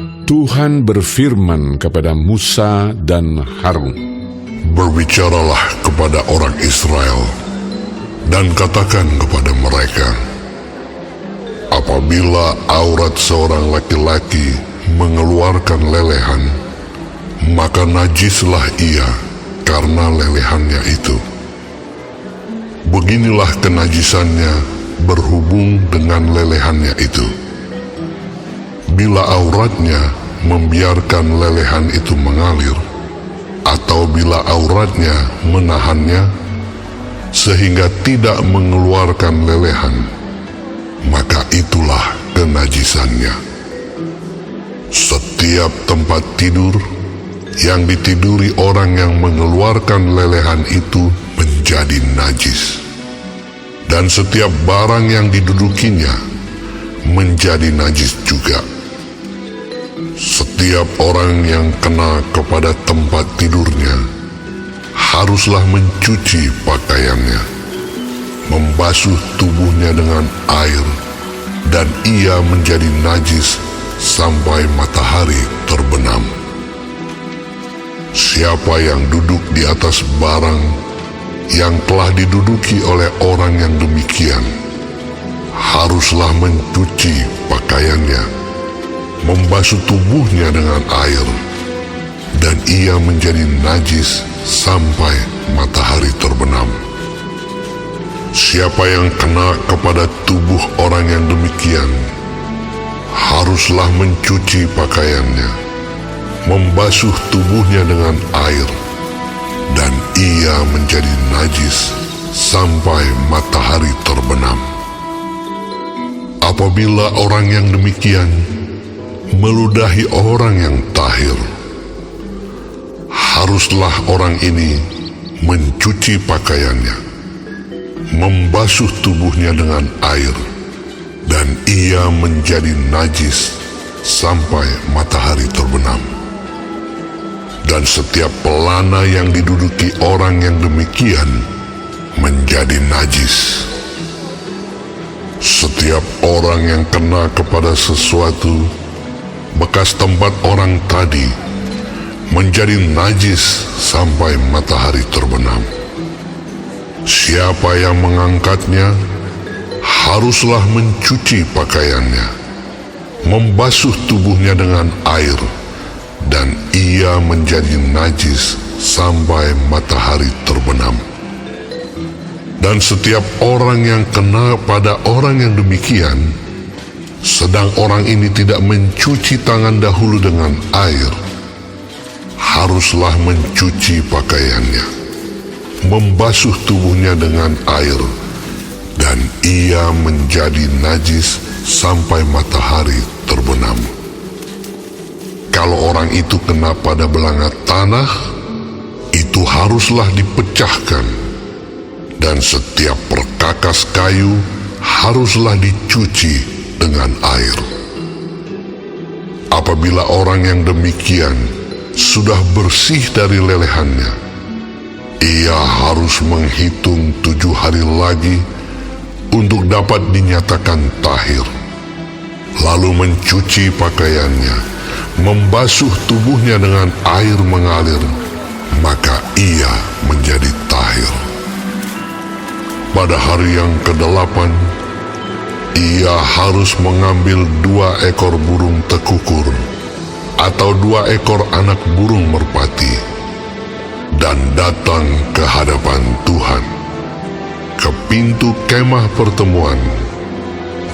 Tuhan berfirman kepada Musa dan Harun, "Berbicaralah kepada orang Israel dan katakan kepada mereka, apabila aurat seorang laki-laki mengeluarkan lelehan, maka najislah ia karena lelehannya itu. Beginilah kenajisannya berhubung dengan lelehannya itu. Bila auratnya membiarkan lelehan itu mengalir, atau bila auratnya menahannya sehingga tidak mengeluarkan lelehan, maka itulah kenajisannya. Setiap tempat tidur yang ditiduri orang yang mengeluarkan lelehan itu menjadi najis, dan setiap barang yang didudukinya menjadi najis juga. Setiap orang yang kena kepada tempat tidurnya haruslah mencuci pakaiannya, membasuh tubuhnya dengan air, dan ia menjadi najis sampai matahari terbenam. Siapa yang duduk di atas barang yang telah diduduki oleh orang yang demikian haruslah mencuci pakaiannya, membasuh tubuhnya dengan air, dan ia menjadi najis sampai matahari terbenam. Siapa yang kena kepada tubuh orang yang demikian haruslah mencuci pakaiannya, membasuh tubuhnya dengan air, dan ia menjadi najis sampai matahari terbenam. Apabila orang yang demikian meludahi orang yang tahir, haruslah orang ini mencuci pakaiannya, membasuh tubuhnya dengan air, dan ia menjadi najis sampai matahari terbenam. Dan setiap pelana yang diduduki orang yang demikian menjadi najis. Setiap orang yang kena kepada sesuatu bekas tempat orang tadi menjadi najis sampai matahari terbenam. Siapa yang mengangkatnya haruslah mencuci pakaiannya, membasuh tubuhnya dengan air, dan ia menjadi najis sampai matahari terbenam. Dan setiap orang yang kena pada orang yang demikian, sedang orang ini tidak mencuci tangan dahulu dengan air, haruslah mencuci pakaiannya, membasuh tubuhnya dengan air, dan ia menjadi najis sampai matahari terbenam. Kalau orang itu kena pada belanga tanah, itu haruslah dipecahkan, dan setiap perkakas kayu haruslah dicuci dengan air. Apabila orang yang demikian sudah bersih dari lelehannya, ia harus menghitung 7 hari lagi untuk dapat dinyatakan tahir, lalu mencuci pakaiannya, membasuh tubuhnya dengan air mengalir, maka ia menjadi tahir. Pada hari yang ke-8, ia harus mengambil 2 ekor burung tekukur atau 2 ekor anak burung merpati dan datang ke hadapan Tuhan ke pintu kemah pertemuan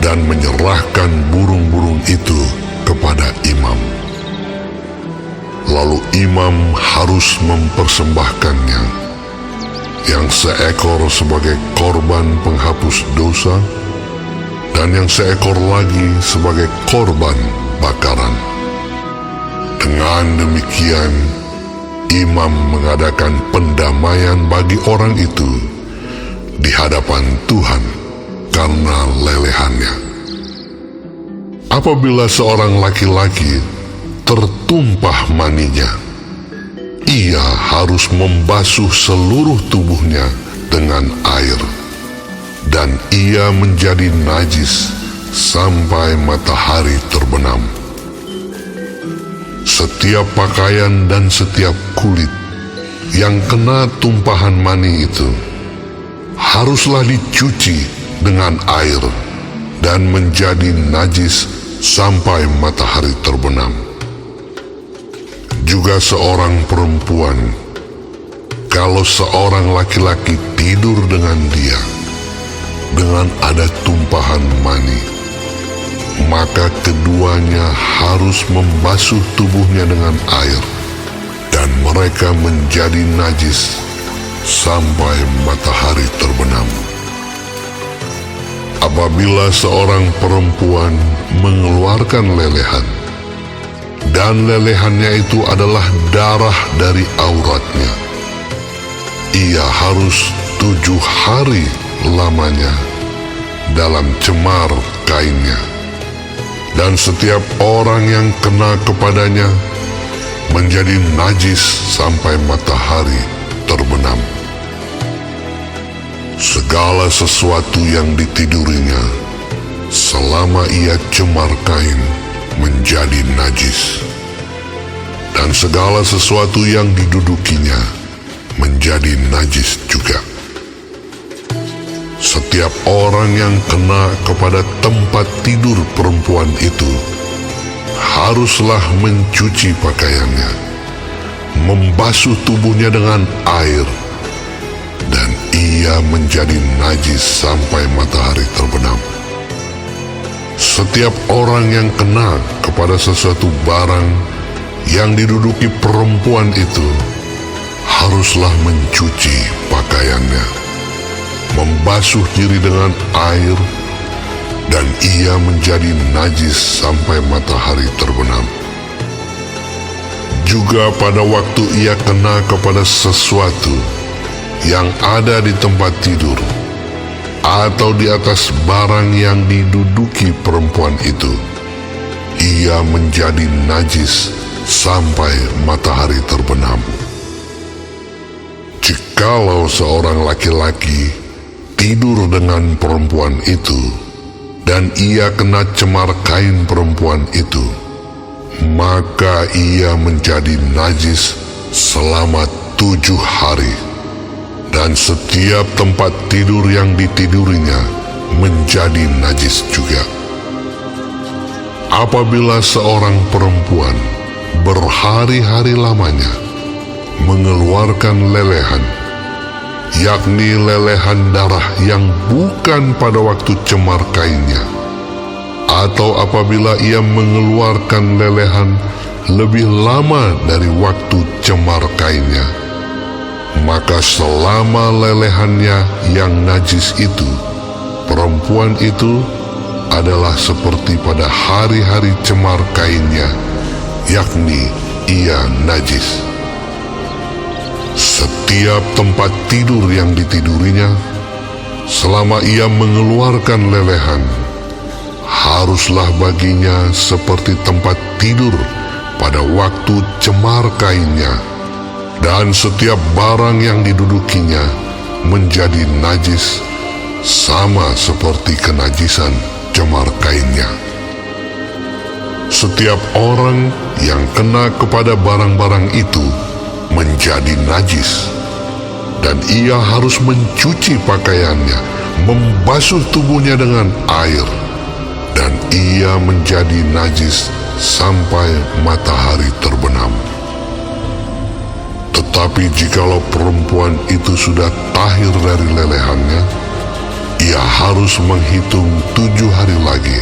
dan menyerahkan burung-burung itu kepada imam. Lalu imam harus mempersembahkannya, yang seekor sebagai korban penghapus dosa, dan yang seekor lagi sebagai korban bakaran. Dengan demikian, imam mengadakan pendamaian bagi orang itu di hadapan Tuhan karena lelehannya. Apabila seorang laki-laki tertumpah maninya, ia harus membasuh seluruh tubuhnya dengan air, dan ia menjadi najis sampai matahari terbenam. setiap pakaian dan setiap kulit yang kena tumpahan mani itu haruslah dicuci dengan air dan menjadi najis sampai matahari terbenam. Juga seorang perempuan, kalau seorang laki-laki tidur dengan dia dengan ada tumpahan mani, maka keduanya harus membasuh tubuhnya dengan air dan mereka menjadi najis sampai matahari terbenam. Apabila seorang perempuan mengeluarkan lelehan dan lelehannya itu adalah darah dari auratnya, ia harus 7 hari lamanya dalam cemar kainnya, dan setiap orang yang kena kepadanya menjadi najis sampai matahari terbenam. Segala sesuatu yang ditidurinya selama ia cemar kain menjadi najis, dan segala sesuatu yang didudukinya menjadi najis juga. Setiap orang yang kena kepada tempat tidur perempuan itu haruslah mencuci pakaiannya, membasuh tubuhnya dengan air, dan ia menjadi najis sampai matahari terbenam. Setiap orang yang kena kepada sesuatu barang yang diduduki perempuan itu haruslah mencuci pakaiannya, membasuh diri dengan air, dan ia menjadi najis sampai matahari terbenam. Juga pada waktu ia kena kepada sesuatu yang ada di tempat tidur atau di atas barang yang diduduki perempuan itu, ia menjadi najis sampai matahari terbenam. Jikalau seorang laki-laki tidur dengan perempuan itu dan ia kena cemar kain perempuan itu, maka ia menjadi najis selama 7 hari, dan setiap tempat tidur yang ditidurinya menjadi najis juga. Apabila seorang perempuan berhari-hari lamanya mengeluarkan lelehan, yakni lelehan darah yang bukan pada waktu cemar kainnya, atau apabila ia mengeluarkan lelehan lebih lama dari waktu cemar kainnya, maka selama lelehannya yang najis itu, perempuan itu adalah seperti pada hari-hari cemar kainnya, yakni ia najis. Setiap tempat tidur yang ditidurinya, selama ia mengeluarkan lelehan, haruslah baginya seperti tempat tidur pada waktu cemar kainnya, dan setiap barang yang didudukinya menjadi najis sama seperti kenajisan cemar kainnya. Setiap orang yang kena kepada barang-barang itu menjadi najis, dan ia harus mencuci pakaiannya, membasuh tubuhnya dengan air, dan ia menjadi najis sampai matahari terbenam. Tetapi jikalau perempuan itu sudah tahir dari lelehannya, ia harus menghitung 7 hari lagi.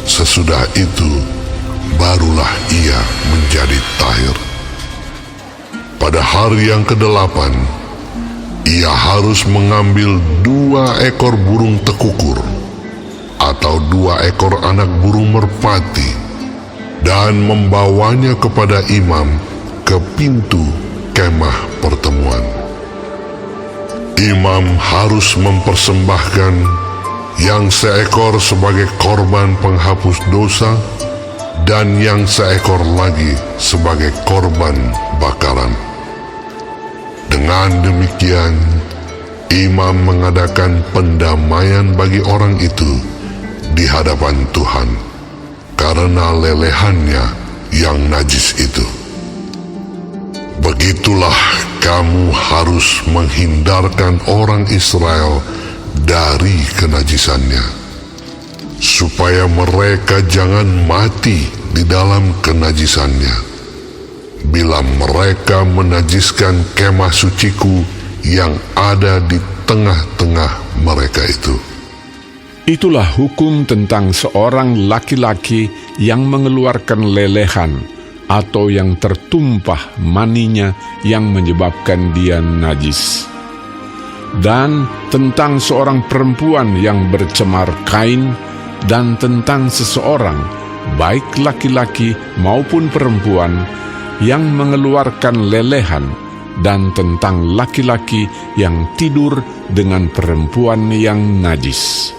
Sesudah itu barulah ia menjadi tahir. Pada hari yang ke-8, ia harus mengambil 2 ekor burung tekukur atau 2 ekor anak burung merpati dan membawanya kepada imam ke pintu kemah pertemuan. Imam harus mempersembahkan yang seekor sebagai korban penghapus dosa dan yang seekor lagi sebagai korban bakaran. Dengan demikian, imam mengadakan pendamaian bagi orang itu di hadapan Tuhan, karena lelehannya yang najis itu. Begitulah kamu harus menghindarkan orang Israel dari kenajisannya, supaya mereka jangan mati di dalam kenajisannya, bila mereka menajiskan kemah suciku yang ada di tengah-tengah mereka itu. Itulah hukum tentang seorang laki-laki yang mengeluarkan lelehan atau yang tertumpah maninya yang menyebabkan dia najis. Dan tentang seorang perempuan yang bercemar kain, dan tentang seseorang, baik laki-laki maupun perempuan, yang mengeluarkan lelehan, dan tentang laki-laki yang tidur dengan perempuan yang najis.